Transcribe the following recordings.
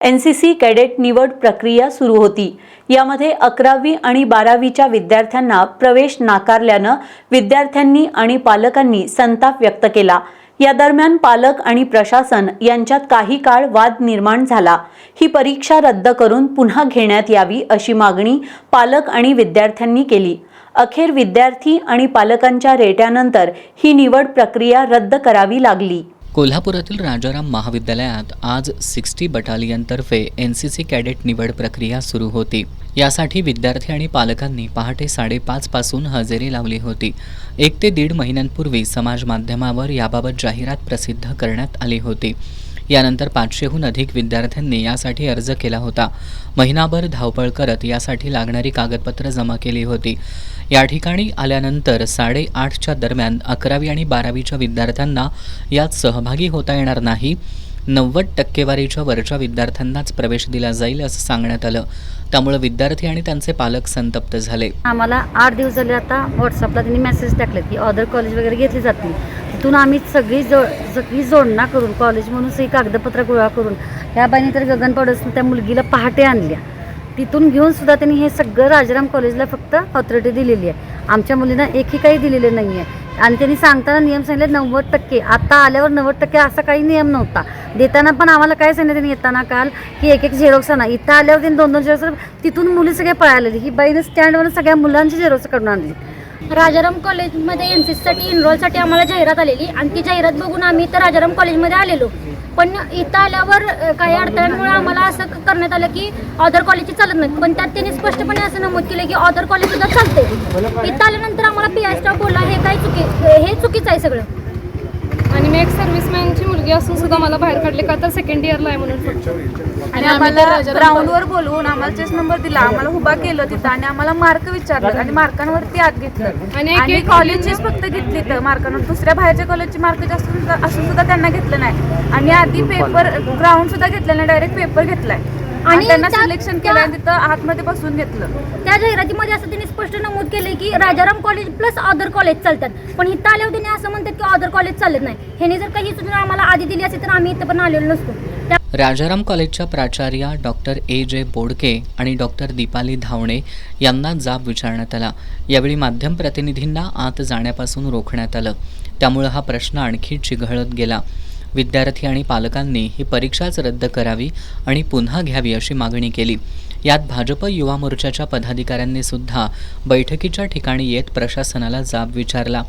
NCC cadet निवड प्रक्रिया सुरू होती। यामध्ये 11वी आणि 12वीच्या विद्यार्थ्यांना प्रवेश नाकारल्याने विद्यार्थ्यांनी आणि पालकांनी संताप व्यक्त केला। या दरम्यान पालक आणि प्रशासन यांच्यात काही काळ वाद निर्माण झाला। ही परीक्षा रद्द करून पुन्हा घेण्यात यावी अशी मागणी पालक आणि विद्यार्थ्यांनी केली। अखेर विद्यार्थी आणि पालकांच्या रेट्यानंतर ही निवड प्रक्रिया रद्द करावी लागली। कोल्हापुरातील राजाराम महाविद्यालयात आज 60 बटालियनतर्फे NCC कॅडेट निवड प्रक्रिया सुरू होती। यासाठी विद्यार्थी आणि पालकांनी पहाटे 5:30 पासून हजेरी लावली होती। 1 ते 1.5 महिन्यांपूर्वी समाज माध्यमावर याबाबत जाहिरात प्रसिद्ध करण्यात आली होती। यानंतर 500हून अधिक विद्यार्थ्यांनी यासाठी अर्ज केला होता। महिनाभर धावपळ करत यासाठी लागणारी कागदपत्र जमा केली होती। या ठिकाणी आल्यानंतर 8:30च्या दरम्यान 11वी आणि 12वीच्या विद्यार्थ्यांना यात सहभागी होता येणार नाही। 90 टक्केवारीच्या वरच्या विद्यार्थ्यांनाच प्रवेश दिला जाईल असं सांगण्यात आलं। त्यामुळे विद्यार्थी आणि त्यांचे पालक संतप्त झाले। आम्हाला 8 दिवस झाले आता व्हॉट्सअपला त्यांनी मेसेज टाकले की अदर कॉलेज वगैरे घेतली जातील। तिथून आम्ही सगळी जोडणा करून कॉलेज म्हणून सगळी कागदपत्र गोळा करून या बाईने तर गगन पावडर्सने त्या मुलगीला पहाटे आणल्या। तिथून घेऊन सुद्धा त्यांनी हे सगळं राजाराम कॉलेजला फक्त ऑथॉरिटी दिलेली आहे। आमच्या मुलींना एकही काही दिलेलं नाही आहे। आणि त्यांनी सांगताना नियम सांगितले 90%। आता आल्यावर 90% असा काही नियम नव्हता। देताना पण आम्हाला काय सांगितलं त्यांनी येताना काल की एक झेरॉक्स आणा। इथं आल्यावर त्यांनी 2-2 झेरॉक्स तिथून मुली सगळे पळालेली। ही बाईने स्टँडवर सगळ्या मुलांची झेरॉक्स काढून आणली। राजाराम कॉलेजमध्ये NCCसाठी इनरोलसाठी आम्हाला जाहिरात आलेली आणि ती जाहिरात बघून आम्ही इथं राजाराम कॉलेजमध्ये आलेलो। पण इथं आल्यावर काही अडथळ्यांमुळे आम्हाला असं करण्यात आलं की अदर कॉलेजची चालत नाही। पण त्यात त्यांनी स्पष्टपणे असं नमूद केलं की अदर कॉलेज सुद्धा चालते। इथं आल्यानंतर आम्हाला PI स्टाफ बोलला हे चुकीचं आहे सगळं। आणि मी एक सर्व्हिसमॅनची मुलगी असून सुद्धा मला बाहेर काढले का तर सेकंड इयरला आहे म्हणून फक्त। आणि आम्हाला ग्राउंडवर बोलवून आम्हाला चेस नंबर दिला, आम्हाला उभा केलं तिथं आणि आम्हाला मार्क विचारलं आणि मार्कांवरती आत घेतलं। आणि कॉलेजचीच फक्त घेतली तर मार्कांवर, दुसऱ्या बाहेरच्या कॉलेजची मार्क जास्त असून सुद्धा त्यांना घेतलं नाही। आणि आधी पेपर ग्राउंड सुद्धा घेतलं नाही, डायरेक्ट पेपर घेतलाय आणि त्यांना सिलेक्शन केलं तिथं आतमध्ये बसून घेतलं। त्या जाहिरातीमध्ये असं त्यांनी स्पष्ट नमूद केले की Rajaram college plus other college चालतात। पण इथं आल्यावर त्यांनी असं म्हणतात की अदर कॉलेज चालत नाही। ह्याने जर काही सूचना आम्हाला आधी दिली असती तर आम्ही इथं पण आलेलो नसतो। राजाराम कॉलेजच्या प्राचार्या डॉक्टर AJ बोडके आणि डॉक्टर दीपाली धावणे यांना जाब विचारण्यात आला। यावेळी माध्यम प्रतिनिधींना आत जाण्यापासून रोखण्यात आलं। त्यामुळे हा प्रश्न आणखी चिघळत गेला। विद्यार्थी आणि पालकांनी ही परीक्षाच रद्द करावी आणि पुन्हा घ्यावी अशी मागणी केली। यात भाजप युवा मोर्चाच्या पदाधिकाऱ्यांनी सुद्धा बैठकीच्या ठिकाणी येत प्रशासनाला जाब विचारला।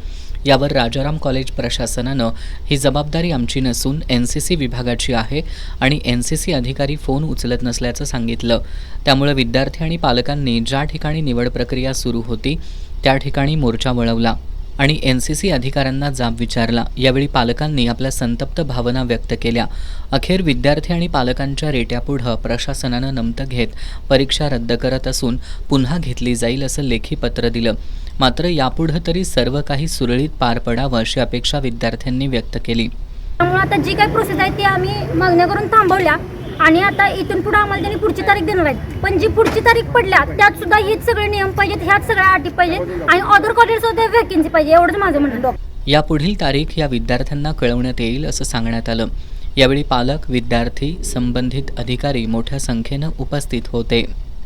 यावर राजाराम कॉलेज प्रशासनानं ही जबाबदारी आमची नसून NCC विभागाची आहे आणि NCC अधिकारी फोन उचलत नसल्याचं सांगितलं। त्यामुळे विद्यार्थी आणि पालकांनी ज्या ठिकाणी निवड प्रक्रिया सुरू होती त्या ठिकाणी मोर्चा वळवला आणि NCC अधिकाऱ्यांना जाब विचारला। यावेळी पालकांनी आपल्या संतप्त भावना व्यक्त केल्या। अखेर विद्यार्थी आणि पालकांच्या रेट्यापुढं प्रशासनानं नमतं घेत परीक्षा रद्द करत असून पुन्हा घेतली जाईल असं लेखी पत्र दिलं। मात्र यापुढं तरी सर्व काही सुरळीत पार पडावं अशी अपेक्षा विद्यार्थ्यांनी व्यक्त केली। त्यामुळे आता जी काही प्रोसेस आहे ती आम्ही मागण्या करून थांबवल्या आणि आता इथून पुढे आम्हाला त्यांनी पुढची तारीख देणार आहेत। पण जी पुढची तारीख पडल्या त्यात सुद्धा हेच सगळे नियम पाहिजेत, ह्याच सगळ्या अटी पाहिजेत आणि अदर कॉलेजमध्ये वॅकन्सी पाहिजे, एवढंच माझं म्हणणं। यापुढील तारीख या विद्यार्थ्यांना कळवण्यात येईल असं सांगण्यात आलं। यावेळी पालक, विद्यार्थी, संबंधित अधिकारी मोठ्या संख्येनं उपस्थित होते।